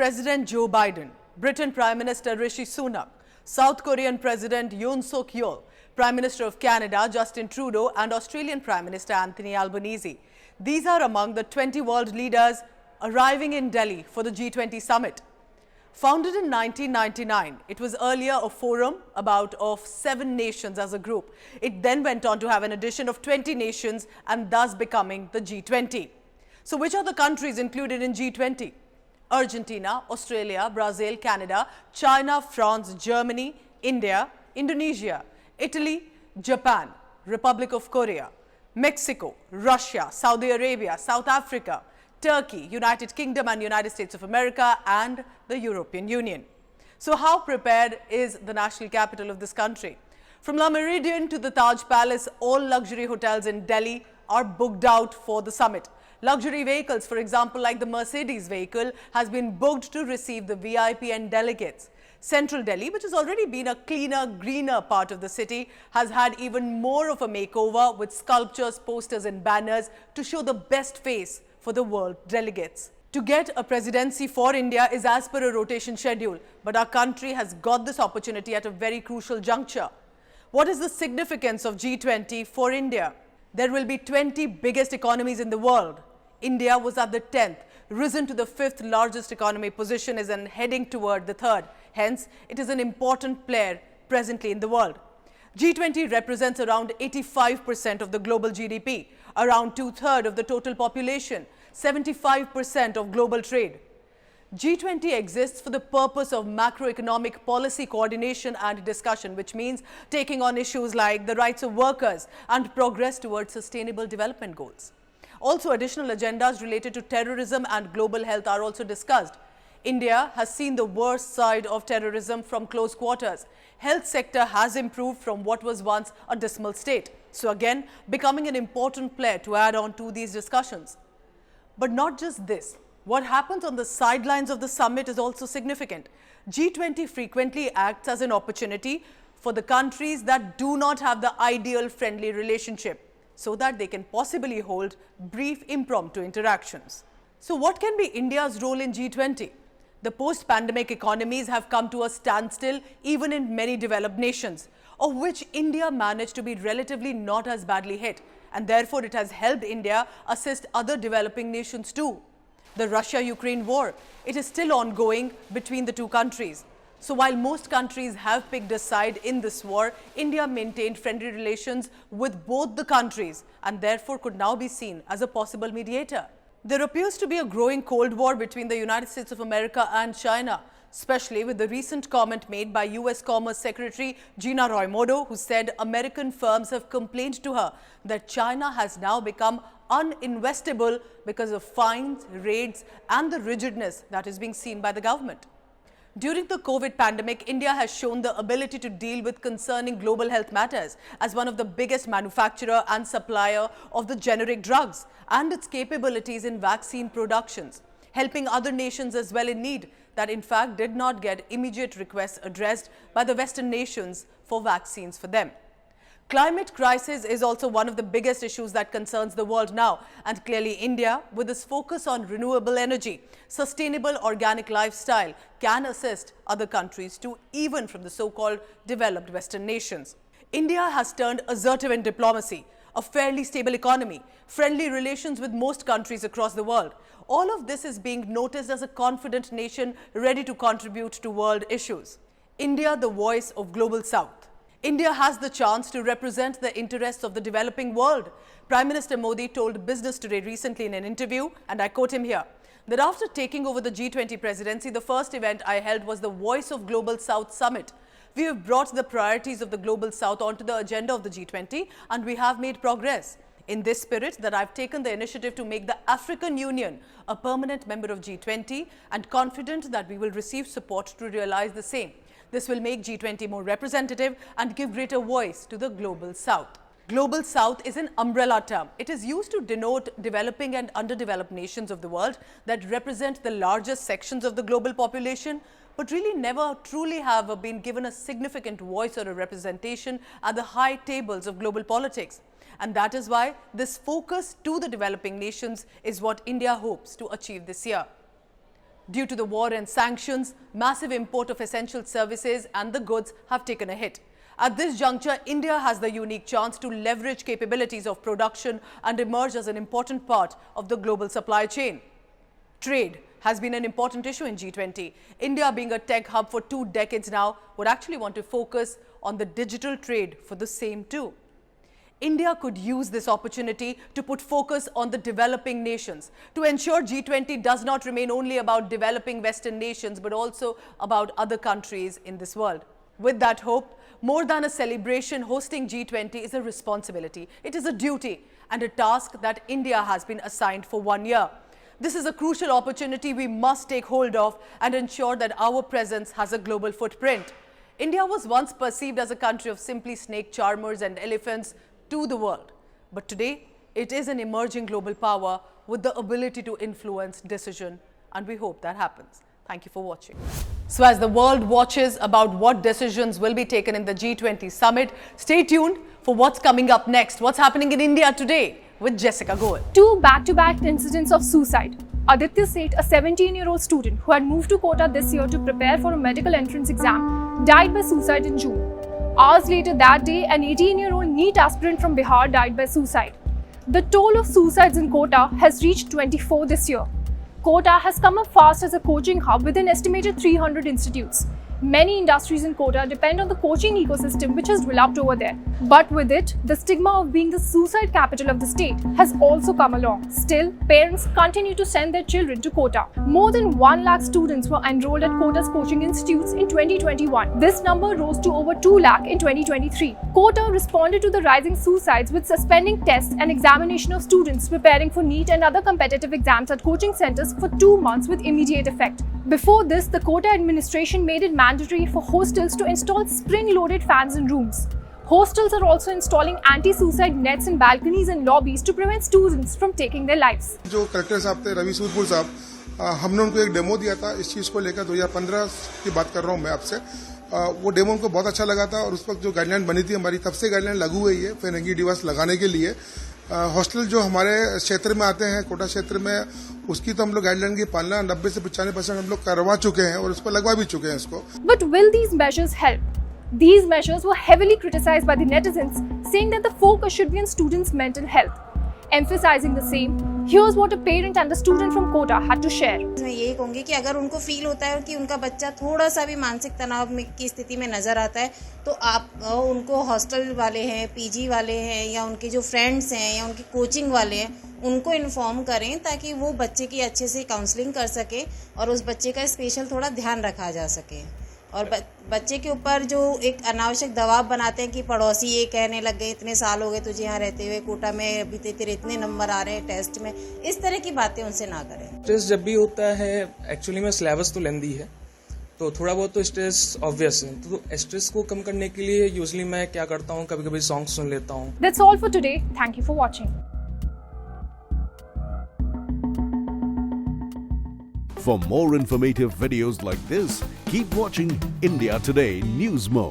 President Joe Biden, Britain Prime Minister Rishi Sunak, South Korean President Yoon Suk Yeol, Prime Minister of Canada Justin Trudeau and Australian Prime Minister Anthony Albanese. These are among the 20 world leaders arriving in Delhi for the G20 summit. Founded in 1999, it was earlier a forum of 7 nations as a group. It then went on to have an addition of 20 nations and thus becoming the G20. So which are the countries included in G20? Argentina, Australia, Brazil, Canada, China, France, Germany, India, Indonesia, Italy, Japan, Republic of Korea, Mexico, Russia, Saudi Arabia, South Africa, Turkey, United Kingdom and United States of America and the European Union. So how prepared is the national capital of this country? From La Meridian to the Taj Palace, all luxury hotels in Delhi are booked out for the summit. Luxury vehicles, for example, like the Mercedes vehicle, has been booked to receive the VIP and delegates. Central Delhi, which has already been a cleaner, greener part of the city, has had even more of a makeover with sculptures, posters and banners to show the best face for the world delegates. To get a presidency for India is as per a rotation schedule, but our country has got this opportunity at a very crucial juncture. What is the significance of G20 for India? There will be 20 biggest economies in the world. India was at the 10th, risen to the 5th largest economy position and heading toward the 3rd. Hence, it is an important player presently in the world. G20 represents around 85% of the global GDP, around 2/3 of the total population, 75% of global trade. G20 exists for the purpose of macroeconomic policy coordination and discussion, which means taking on issues like the rights of workers and progress towards sustainable development goals. Also, additional agendas related to terrorism and global health are also discussed. India has seen the worst side of terrorism from close quarters. Health sector has improved from what was once a dismal state. So again, becoming an important player to add on to these discussions. But not just this. What happens on the sidelines of the summit is also significant. G20 frequently acts as an opportunity for the countries that do not have the ideal friendly relationship, so that they can possibly hold brief impromptu interactions. So what can be India's role in G20? The post-pandemic economies have come to a standstill even in many developed nations, of which India managed to be relatively not as badly hit, and therefore it has helped India assist other developing nations too. The Russia-Ukraine war, it is still ongoing between the two countries. So while most countries have picked a side in this war, India maintained friendly relations with both the countries and therefore could now be seen as a possible mediator. There appears to be a growing Cold War between the United States of America and China, especially with the recent comment made by US Commerce Secretary Gina Raimondo, who said American firms have complained to her that China has now become uninvestable because of fines, raids and the rigidness that is being seen by the government. During the COVID pandemic, India has shown the ability to deal with concerning global health matters as one of the biggest manufacturer and supplier of the generic drugs and its capabilities in vaccine productions, helping other nations as well in need that in fact did not get immediate requests addressed by the Western nations for vaccines for them. Climate crisis is also one of the biggest issues that concerns the world now, and clearly India, with its focus on renewable energy, sustainable organic lifestyle, can assist other countries too, even from the so-called developed Western nations. India has turned assertive in diplomacy, a fairly stable economy, friendly relations with most countries across the world. All of this is being noticed as a confident nation ready to contribute to world issues. India, the voice of Global South. India has the chance to represent the interests of the developing world. Prime Minister Modi told Business Today recently in an interview, and I quote him here, that after taking over the G20 presidency, the first event I held was the Voice of Global South Summit. We have brought the priorities of the Global South onto the agenda of the G20 and we have made progress. In this spirit that I've taken the initiative to make the African Union a permanent member of G20 and confident that we will receive support to realize the same. This will make G20 more representative and give greater voice to the Global South. Global South is an umbrella term. It is used to denote developing and underdeveloped nations of the world that represent the largest sections of the global population, but really never truly have been given a significant voice or a representation at the high tables of global politics. And that is why this focus to the developing nations is what India hopes to achieve this year. Due to the war and sanctions, massive import of essential services and the goods have taken a hit. At this juncture, India has the unique chance to leverage capabilities of production and emerge as an important part of the global supply chain. Trade has been an important issue in G20. India, being a tech hub for 2 decades now, would actually want to focus on the digital trade for the same too. India could use this opportunity to put focus on the developing nations, to ensure G20 does not remain only about developing Western nations, but also about other countries in this world. With that hope, more than a celebration, hosting G20 is a responsibility. It is a duty and a task that India has been assigned for 1 year. This is a crucial opportunity we must take hold of and ensure that our presence has a global footprint. India was once perceived as a country of simply snake charmers and elephants to the world. But today, it is an emerging global power with the ability to influence decision, and we hope that happens. Thank you for watching. So as the world watches about what decisions will be taken in the G20 summit, stay tuned for what's coming up next. What's happening in India today with Jessica Goel. 2 back-to-back incidents of suicide. Aditya Seth, a 17-year-old student who had moved to Kota this year to prepare for a medical entrance exam, died by suicide in June. Hours later that day, an 18-year-old NEET aspirant from Bihar died by suicide. The toll of suicides in Kota has reached 24 this year. Kota has come up fast as a coaching hub with an estimated 300 institutes. Many industries in Kota depend on the coaching ecosystem which has developed over there. But with it, the stigma of being the suicide capital of the state has also come along. Still, parents continue to send their children to Kota. More than 1 lakh students were enrolled at Kota's coaching institutes in 2021. This number rose to over 2 lakh in 2023. Kota responded to the rising suicides with suspending tests and examination of students preparing for NEET and other competitive exams at coaching centers for 2 months with immediate effect. Before this, the Kota administration made it mandatory for hostels to install spring-loaded fans in rooms. Hostels are also installing anti-suicide nets in balconies and lobbies to prevent students from taking their lives. जो collector साहब थे रवि सूदपुर साहब, हमने उनको एक demo दिया था इस चीज़ को लेकर 2015 की बात कर रहा हूँ मैं आपसे। वो डेमो उनको बहुत अच्छा लगा था और उस वक्त जो गाइडलाइन बनी थी हमारी, तब से गाइडलाइन लागू हुई है फेरेंगी डिवाइस लगाने के लिए। हॉस्टल जो हमारे क्षेत्र में आते हैं, कोटा क्षेत्र में, उसकी तो हम लोग गाइडलाइन की पालना 90 से 95% हम लोग करवा चुके हैं और उसको लगवा भी चुके हैं इसको। But will these measures help? These measures were heavily criticized by the netizens, saying that the focus should be on students' mental health. Emphasizing the same, here's what a parent and a student from Kota had to share. मैं यही कहूँगी कि अगर उनको feel होता है कि उनका बच्चा थोड़ा सा भी मानसिक तनाव की स्थिति में नजर आता है, तो आप उनको हॉस्टल वाले हैं, पीजी वाले हैं, या उनके जो फ्रेंड्स हैं या उनके कोचिंग वाले हैं, उनको इन्फॉर्म करें ताकि वो बच्चे की अच्छे से काउंसलिंग कर सके और उस बच्चे का स्पेशल थोड़ा ध्यान रखा जा सके। और बच्चे के ऊपर जो एक अनावश्यक दबाव बनाते हैं कि पड़ोसी ये कहने लग गए, इतने साल हो गए तुझे यहाँ रहते हुए, कोटा में अभी तेरे इतने नंबर आ रहे हैं टेस्ट में, इस तरह की बातें उनसे ना करें। स्ट्रेस जब भी होता है, एक्चुअली में सिलेबस तो लेंदी है, तो थोड़ा बहुत तो स्ट्रेस ऑब्वियस है। तो स्ट्रेस को कम करने के लिए यूजुअली मैं क्या करता हूँ, कभी कभी सॉन्ग सुन लेता हूँ। That's all for today. Thank you for watching. For more informative videos like this, keep watching India Today News Mo.